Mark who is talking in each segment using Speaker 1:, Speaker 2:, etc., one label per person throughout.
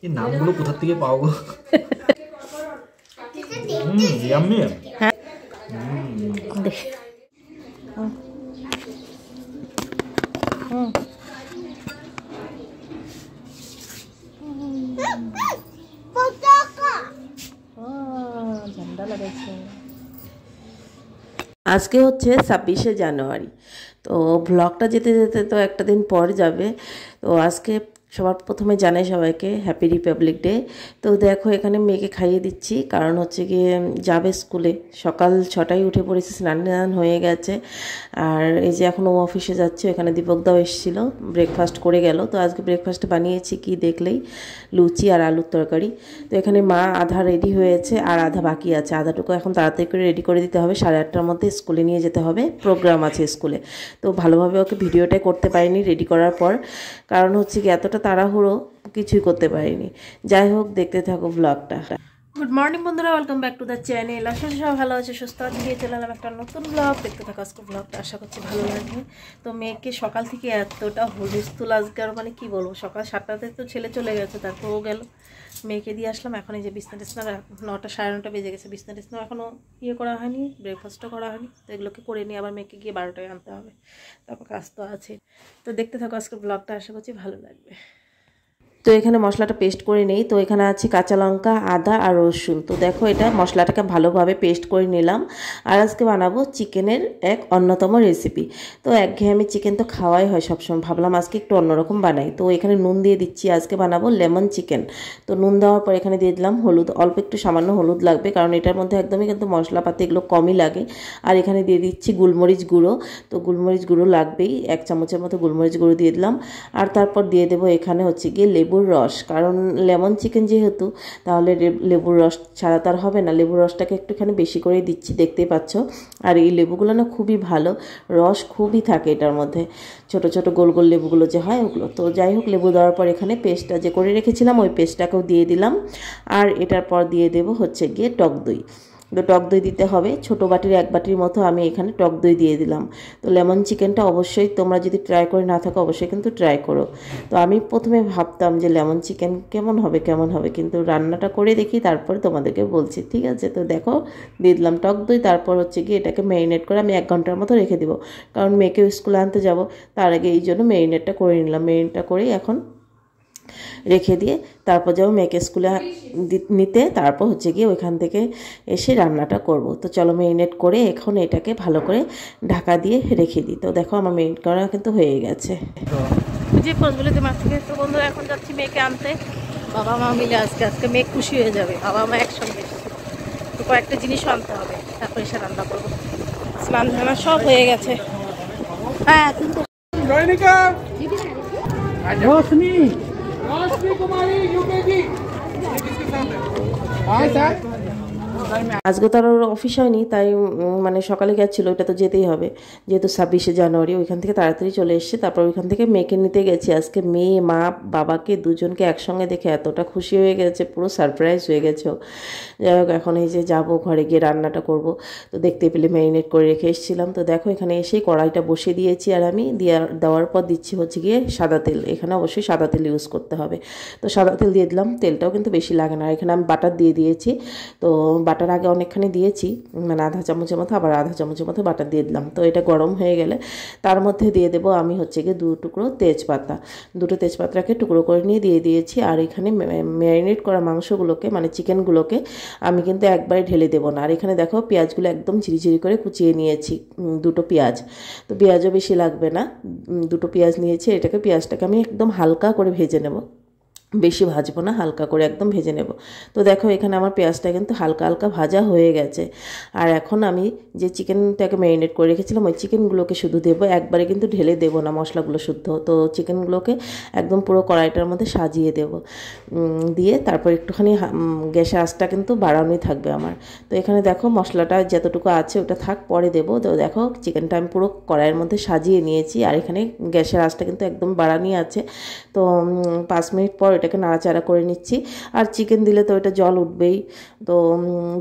Speaker 1: এই নামগুলো কোথা থেকে পাও গো? ইয়াম্মি।
Speaker 2: হ্যাঁ ঝান্ডা লাগাইছে। আজকে হচ্ছে 26শে জানুয়ারি। তো ব্লগটা যেতে যেতে তো একটা দিন পর যাবে। তো আজকে সবার প্রথমে জানাই সবাইকে হ্যাপি রিপাবলিক ডে। তো দেখো এখানে মেয়েকে খাইয়ে দিচ্ছি, কারণ হচ্ছে গিয়ে যাবে স্কুলে। সকাল 6টায় উঠে পড়েছে, স্নান টান হয়ে গেছে। আর এই যে এখন ও অফিসে যাচ্ছে, এখানে দীপকদাও এসেছিলো, ব্রেকফাস্ট করে গেল। তো আজকে ব্রেকফাস্টে বানিয়েছি কি দেখলেই, লুচি আর আলুর তরকারি। তো এখানে মা আধা রেডি হয়েছে আর আধা বাকি আছে। আধাটুকু এখন তাড়াতাড়ি করে রেডি করে দিতে হবে, 8:30টার মধ্যে স্কুলে নিয়ে যেতে হবে, প্রোগ্রাম আছে স্কুলে। তো ভালোভাবে ওকে ভিডিওটাই করতে পারিনি রেডি করার পর, কারণ হচ্ছে কি এতটা তাড়াহুড়ো কিছুই করতে পারিনি। যাই হোক, দেখতে থাকো ব্লগটা। গুড মর্নিং বন্ধুরা, welcome back to the channel. আশা করি সবাই ভালো আছে, সুস্থ আছে। দিয়ে চলে এলাম একটা নতুন ব্লগ। দেখতে থাকো আজকে ব্লগটা, আশা করছি ভালো লাগবে। তো মেয়েকে সকাল থেকে এতটা হুলস্থুল আজকে, আর মানে কি বলবো, সকাল 7টাতে তো ছেলে চলে গেছে, তারপর ও গেল, মেয়েকে দিয়ে আসলাম। এখন এই যে বিছনা টিছনা 9টা 9:30 বেজে গেছে, বিছনা টিছনা এখনও করা হয়নি, ব্রেকফাস্টও করা হয়নি। তো এগুলোকে করে নিয়ে আবার মেয়েকে গিয়ে 12টায় আনতে হবে, তারপর কাজ তো আছে। তো দেখতে থাকো আজকে ব্লগটা, আশা করছি ভালো লাগবে। তো এখানে মশলাটা পেস্ট করে নেই। তো এখানে আছে কাঁচা লঙ্কা, আদা আর রসুন। তো দেখো এটা মশলাটাকে ভালোভাবে পেস্ট করে নিলাম। আর আজকে বানাবো চিকেনের এক অন্যতম রেসিপি। তো একঘেয়েমি চিকেন তো খাওয়াই হয় সবসময়, ভাবলাম আজকে একটু অন্যরকম বানাই। তো এখানে নুন দিয়ে দিচ্ছি, আজকে বানাবো লেমন চিকেন। তো নুন দেওয়ার পর এখানে দিয়ে দিলাম হলুদ, অল্প একটু সামান্য হলুদ লাগবে, কারণ এটার মধ্যে একদমই কিন্তু মশলাপাতি এগুলো কমই লাগে। আর এখানে দিয়ে দিচ্ছি গোলমরিচ গুঁড়ো। তো গোলমরিচ গুঁড়ো লাগবেই, 1 চামচের মতো গোলমরিচ গুঁড়ো দিয়ে দিলাম। আর তারপর দিয়ে দেবো এখানে হচ্ছে গিয়ে লেবুর রস, কারণ লেমন চিকেন যেহেতু, তাহলে লেবুর রস ছাড়া তার হবে না। লেবুর রসটাকে একটুখানি বেশি করেই দিচ্ছি, দেখতেই পাচ্ছ। আর এই লেবুগুলো না খুবই ভালো, রস খুবই থাকে এটার মধ্যে, ছোট ছোট গোল গোল লেবুগুলো যে হয় ওগুলো। তো যাই হোক, লেবু দেওয়ার পর এখানে পেস্টটা যে করে রেখেছিলাম ওই পেস্টটাকেও দিয়ে দিলাম। আর এটার পর দিয়ে দেবো হচ্ছে গিয়ে টক দই। তো টক দই দিতে হবে, ছোটো বাটির 1 বাটির মতো আমি এখানে টক দই দিয়ে দিলাম। তো লেমন চিকেনটা অবশ্যই তোমরা যদি ট্রাই করে না থাকো, অবশ্যই কিন্তু ট্রাই করো। তো আমি প্রথমে ভাবতাম যে লেমন চিকেন কেমন হবে, কিন্তু রান্নাটা করে দেখি, তারপরে তোমাদেরকে বলছি, ঠিক আছে? তো দেখো দিয়ে দিলাম টক দই। তারপর হচ্ছে কি এটাকে ম্যারিনেট করে আমি 1 ঘন্টার মতো রেখে দিব, কারণ মেয়েকে স্কুলে আনতে যাব, তার আগে এই জন্য ম্যারিনেটটা করে নিলাম। ম্যারিনেটটা করেই এখন রেখে দিয়ে তারপর যাবো মেয়েকে স্কুলে নিতে, তারপর হচ্ছে গিয়ে ওইখান থেকে এসে রান্নাটা করব। তো চলো ম্যারিনেট করে এখন এটাকে ভালো করে ঢাকা দিয়ে রেখে দিই। তো দেখো আমার ম্যারিনেট করা কিন্তু হয়ে গেছে। যে ফোনগুলিতে মাছ থেকে, তো বন্ধুরা এখন যাচ্ছি মেয়েকে আনতে। বাবা মা মিলে আজকে মেয়ে খুশি হয়ে যাবে, বাবা মা একসঙ্গে এসেছে। তো কয়েকটা জিনিসও আনতে হবে, তারপর এসে রান্না করবো। স্নান ধানা সব হয়ে গেছে। হ্যাঁ কিন্তু আজকে তো আর অফিস হয়নি, তাই মানে সকালে গেছিলো, ওইটা তো যেতেই হবে যেহেতু 26শে জানুয়ারি। ওইখান থেকে তাড়াতাড়ি চলে এসেছে। তারপর ওইখান থেকে মেয়েকে নিতে গেছি। আজকে মেয়ে মা বাবাকে দুজনকে একসঙ্গে দেখে এতটা খুশি হয়ে গেছে, পুরো সারপ্রাইজ হয়ে গেছে। যাই হোক, এখন এই যে যাবো ঘরে গিয়ে রান্নাটা করব। তো দেখতে পেলে ম্যারিনেট করে রেখে এসেছিলাম। তো দেখো এখানে এসেই কড়াইটা বসিয়ে দিয়েছি, আর আমি দেওয়ার পর দিচ্ছি হচ্ছে গিয়ে সাদা তেল। এখানে অবশ্যই সাদা তেল ইউজ করতে হবে। তো সাদা তেল দিয়ে দিলাম, তেলটাও কিন্তু বেশি লাগে না। এখানে আমি বাটার দিয়ে দিয়েছি। তো বাটার আগে অনেকখানি দিয়েছি, মানে আধা চামচের মতো, আবার আধা চামচের মতো বাটার দিয়ে দিলাম। তো এটা গরম হয়ে গেলে তার মধ্যে দিয়ে দেবো আমি হচ্ছে গিয়ে 2 টুকরো তেজপাতা। 2টো তেজপাতাকে টুকরো করে নিয়ে দিয়ে দিয়েছি। আর এখানে ম্যারিনেট করা মাংসগুলোকে, মানে চিকেনগুলোকে আমি কিন্তু একবারে ঢেলে দেবো না। আর এখানে দেখো পেঁয়াজগুলো একদম ঝিরিঝিরি করে কুচিয়ে নিয়েছি, 2টো পেঁয়াজ। তো পেঁয়াজও বেশি লাগবে না, 2টো পেঁয়াজ নিয়েছি। এটাকে পেঁয়াজটাকে আমি একদম হালকা করে ভেজে নেব, বেশি ভাজবো না, হালকা করে একদম ভেজে নেব। তো দেখো এখানে আমার পেঁয়াজটা কিন্তু হালকা হালকা ভাজা হয়ে গেছে। আর এখন আমি যে চিকেনটাকে ম্যারিনেট করে রেখেছিলাম ওই চিকেনগুলোকে শুধু দেবো, একবারে কিন্তু ঢেলে দেবো না মশলাগুলো শুদ্ধ। তো চিকেনগুলোকে একদম পুরো কড়াইটার মধ্যে সাজিয়ে দেব, দিয়ে তারপর একটুখানি গ্যাসের আঁচটা কিন্তু বাড়ানোই থাকবে আমার। তো এখানে দেখো মশলাটা যতটুকু আছে ওটা থাক, পরে দেবো। তো দেখো চিকেনটা আমি পুরো কড়াইয়ের মধ্যে সাজিয়ে নিয়েছি। আর এখানে গ্যাসের আঁচটা কিন্তু একদম বাড়ানোই আছে। তো 5 মিনিট পর ওইটাকে নাড়াচাড়া করে নিচ্ছি। আর চিকেন দিলে তো ওইটা জল উঠবেই, তো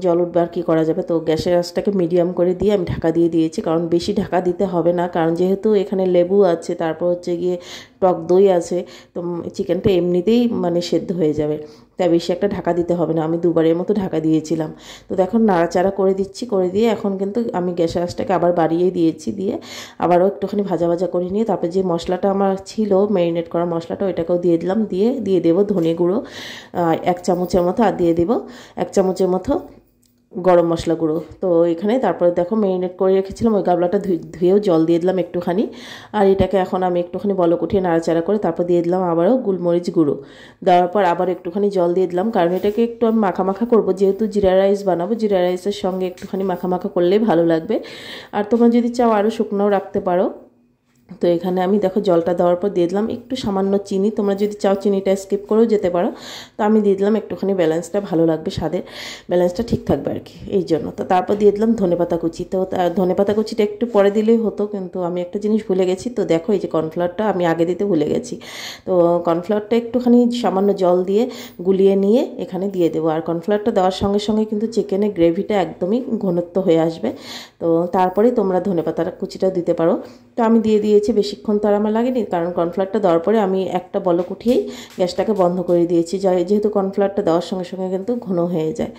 Speaker 2: জল উঠবে আর কী করা যাবে। তো গ্যাসের আঁচটাকে মিডিয়াম করে দিয়ে আমি ঢাকা দিয়ে দিয়েছি, কারণ বেশি ঢাকা দিতে হবে না, কারণ যেহেতু এখানে লেবু আছে, তারপর হচ্ছে গিয়ে টক দই আছে, তো চিকেনটা এমনিতেই মানে সেদ্ধ হয়ে যাবে, তাই বেশি একটা ঢাকা দিতে হবে না। আমি দুবারের মতো ঢাকা দিয়েছিলাম। তো দেখুন নাড়াচাড়া করে দিচ্ছি, করে দিয়ে এখন কিন্তু আমি গ্যাসের আঁচটাকে আবার বাড়িয়ে দিয়েছি, দিয়ে আবারও একটুখানি ভাজা ভাজা করে নিয়ে তারপর যে মশলাটা আমার ছিল ম্যারিনেট করা মশলাটা, ওইটাকেও দিয়ে দিলাম, দিয়ে দেবো ধনে গুঁড়ো 1 চামচের মতো, আর দিয়ে দেবো 1 চামচের মতো গরম মশলা গুঁড়ো। তো এখানে তারপরে দেখো ম্যারিনেট করে রেখেছিলাম ওই গাবলাটা ধুয়েও জল দিয়ে দিলাম একটুখানি। আর এটাকে এখন আমি একটুখানি বলক উঠিয়ে নাড়াচাড়া করে তারপর দিয়ে দিলাম আবারও গোলমরিচ গুঁড়ো। দেওয়ার পর আবার একটুখানি জল দিয়ে দিলাম, কারণ এটাকে একটু আমি মাখা মাখা করবো, যেহেতু জিরা রাইস বানাবো, জিরা রাইসের সঙ্গে একটুখানি মাখা মাখা করলেই ভালো লাগবে। আর তোমরা যদি চাও আরও শুকনোও রাখতে পারো। তো এখানে আমি দেখো জলটা দেওয়ার পর দিয়ে দিলাম একটু সামান্য চিনি, তোমরা যদি চাও চিনিটা স্কিপ করেও যেতে পারো। তো আমি দিয়ে দিলাম একটুখানি, ব্যালেন্সটা ভালো লাগবে, স্বাদের ব্যালেন্সটা ঠিক থাকবে আর কি, এই জন্য। তো তারপর দিয়ে দিলাম ধনেপাতা কুচি। তো ধনেপাতা কুচিটা একটু পরে দিলেই হতো, কিন্তু আমি একটা জিনিস ভুলে গেছি। তো দেখো এই যে কর্নফ্লাওয়ারটা আমি আগে দিতে ভুলে গেছি, তো কর্নফ্লাওয়ারটা একটুখানি সামান্য জল দিয়ে গুলিয়ে নিয়ে এখানে দিয়ে দেবো। আর কর্নফ্লাওয়ারটা দেওয়ার সঙ্গে সঙ্গে কিন্তু চিকেনের গ্রেভিটা একদমই ঘনত্ব হয়ে আসবে। তো তারপরে তোমরা ধনেপাতার কুচিটাও দিতে পারো। তো আমি দিয়ে দিয়েছি, বেশিক্ষণ তো আর আমার লাগেনি, কারণ কর্নফ্লাওয়ারটা দেওয়ার পরে আমি একটা বলক উঠিয়েই গ্যাসটাকে বন্ধ করে দিয়েছি, যেহেতু কর্নফ্লাওয়ারটা দেওয়ার সঙ্গে সঙ্গে কিন্তু ঘন হয়ে যায়।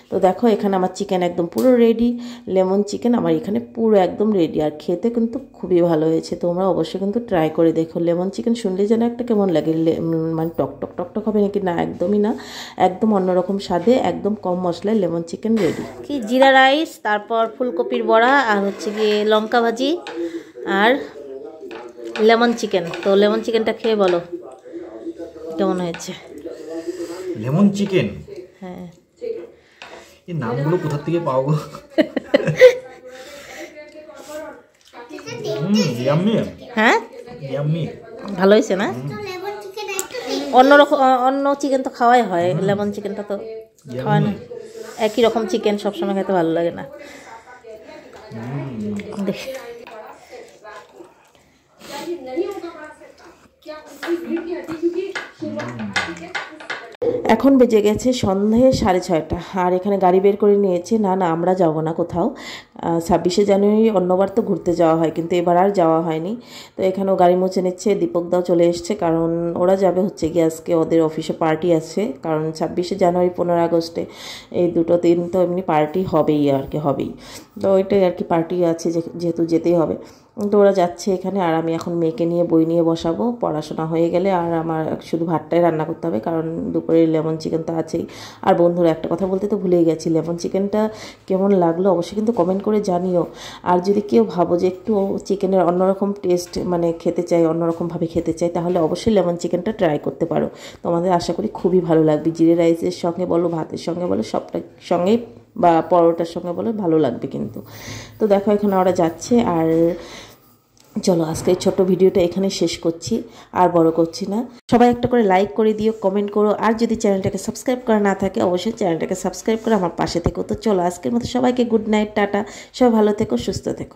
Speaker 2: তো দেখো এখানে আমার চিকেন একদম পুরো রেডি, লেমন চিকেন আমার এখানে পুরো একদম রেডি, আর খেতে কিন্তু খুবই ভালো হয়েছে। তোমরা অবশ্যই কিন্তু ট্রাই করে দেখো। লেমন চিকেন শুনলে যেন একটা কেমন লাগে, মানে টক টক টক টক হবে নাকি, না একদমই না, একদম অন্যরকম স্বাদে, একদম কম মশলায় লেমন চিকেন রেডি।
Speaker 3: কি জিরা রাইস, তারপর ফুলকপির বড়া, আর হচ্ছে গিয়ে লঙ্কা ভাজি, আর লেমন চিকেন। তো লেমন চিকেনটা খেয়ে বলো কেমন হয়েছে।
Speaker 1: লেমন চিকেন,
Speaker 3: হ্যাঁ,
Speaker 1: এই নামগুলো কোথা থেকে পাও গো? ইয়াম্মি,
Speaker 3: হ্যাঁ
Speaker 1: ইয়াম্মি,
Speaker 3: ভালো হয়েছে না? অন্য চিকেন তো খাওয়াই হয়, লেমন চিকেনটা তো খাওয়ায় না। একই রকম চিকেন সবসময় খেতে ভালো লাগে না। দেখ
Speaker 2: এখন বেজে গেছে সন্ধে 6:30, আর এখানে গাড়ি বের করে নিয়েছে। না আমরা যাব না কোথাও, 26শে জানুয়ারি অন্যবার তো ঘুরতে যাওয়া হয়, কিন্তু এবার আর যাওয়া হয়নি। তো এখানেও গাড়ি মুছে নিচ্ছে, দীপকদাও চলে এসছে, কারণ ওরা যাবে হচ্ছে গিয়ে আজকে ওদের অফিসে পার্টি আছে, কারণ 26শে জানুয়ারি 15 আগস্টে এই দুটো দিন তো এমনি পার্টি হবেই আর কি, হবেই। তো ওইটাই আর কি, পার্টি আছে যেহেতু যেতেই হবে। তো ওরা যাচ্ছে এখানে, আর আমি এখন মেয়েকে নিয়ে বই নিয়ে বসাবো, পড়াশোনা হয়ে গেলে আর আমার শুধু ভাতটাই রান্না করতে হবে, কারণ দুপুরে লেমন চিকেন তো আছেই। আর বন্ধুরা একটা কথা বলতে তো ভুলেই গেছি, লেমন চিকেনটা কেমন লাগলো অবশ্যই কিন্তু কমেন্ট করে জানিও। আর যদি কেউ ভাবো যে একটু চিকেনের অন্যরকম টেস্ট মানে খেতে চাই, অন্যরকমভাবে খেতে চাই, তাহলে অবশ্যই লেমন চিকেনটা ট্রাই করতে পারো। তোমাদের আশা করি খুবই ভালো লাগবে, জিরে রাইসের সঙ্গে বলো, ভাতের সঙ্গে বলো, সবটার সঙ্গেই বা পরোটার সঙ্গে বলো, ভালো লাগবে কিন্তু। তো দেখো এখানে ওরা যাচ্ছে, আর চলো আজকে এই ছোট্ট ভিডিওটা এখানে শেষ করছি, আর বড় করছি না। সবাই একটা করে লাইক করে দিও, কমেন্ট করো, আর যদি চ্যানেলটাকে সাবস্ক্রাইব করা না থাকে অবশ্যই চ্যানেলটাকে সাবস্ক্রাইব করে আমার পাশে থেকো। তো চলো আজকের মতো সবাইকে গুড নাইট, টাটা, সবাই ভালো থেকো, সুস্থ থেকো।